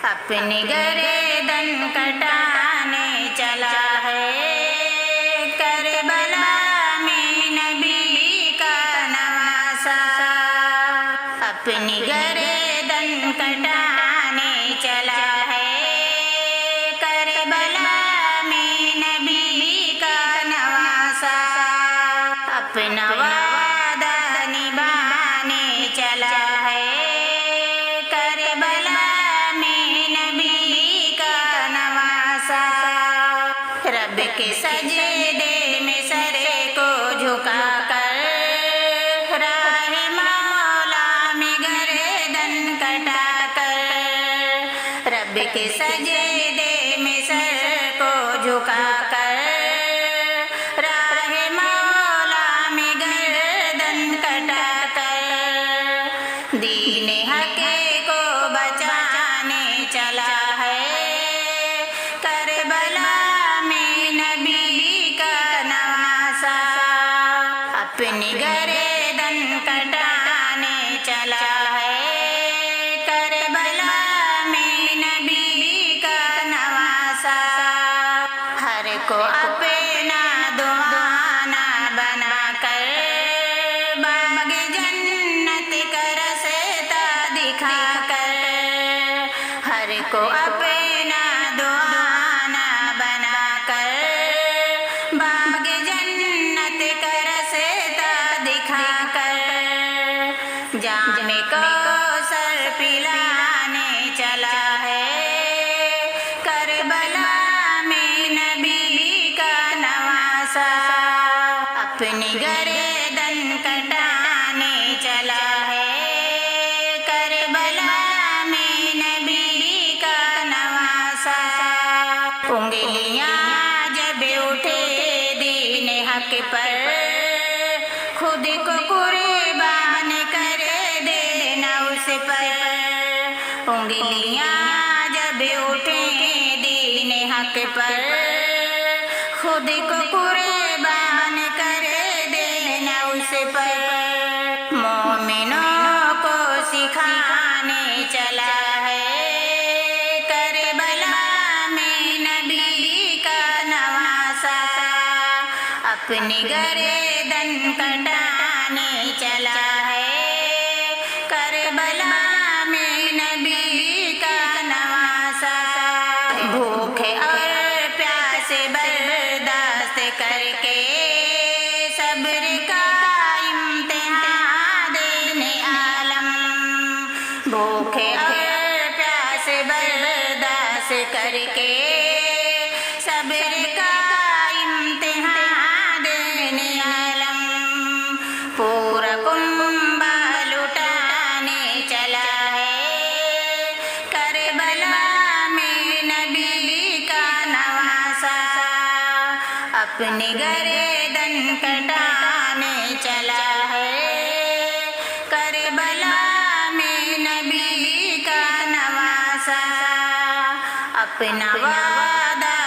اپنی گردن کٹانے چلا ہے، کربلا میں نبی کا نواسا۔ اپنی گردن کٹانے چلا ہے، کربلا میں نبی کا نواسا۔ اپنا وعدہ نبھانے چلا ہے، کربلا میں نبی کا نواسا۔ رب کے سجدے میں سر کو جھکا کر، راہ مولا میں گردن کٹا کر، رب کے سجدے میں سر کو جھکا کر، راہ مولا میں گردن کٹا کر، دین حق کو بچانے چلا ہے، کربلا میں نبی کا نواسا۔ اپنی گردن کٹانے چلا ہے، کربلا میں نبی کا نواسا۔ ہر کو اپنا دوانا بنا کر، باغ جنت کا رستہ دکھا کر، ہر کو اپنا دوانا بنا کر، باغ جنت کا رستہ دکھا کر، جام کوثر پلانے چلا ہے، کربلا میں نبی کا نواسا۔ اپنی گردن کٹانے چلا ہے، کربلا میں نبی کا نواسا۔ انگلیاں جب اٹھے دین حق پر، خود کو قربان کر دینا اس پر۔ انگلیاں جب اٹھیں دین حق پر، خود کو قربان کر دینا اس پر۔ مومنوں کو سکھانے چلا ہے، کربلا میں نبی کا نواسا۔ اپنی گردن کٹانے چلا ہے، کربلا میں نبی کا نواسا۔ بھوک اور پیاس برداشت کر کے، صبر کا امتحان دینے عالم۔ بھوک اور پیاس برداشت کر کے، صبر کا امتحان دینے عالم۔ پورا کنبہ لٹانے چلا ہے، کربلا میں نبی کا نواسا۔ اپنی گردن کٹانے چلا ہے، کربلا میں نبی کا نواسا۔ اپنا وعدہ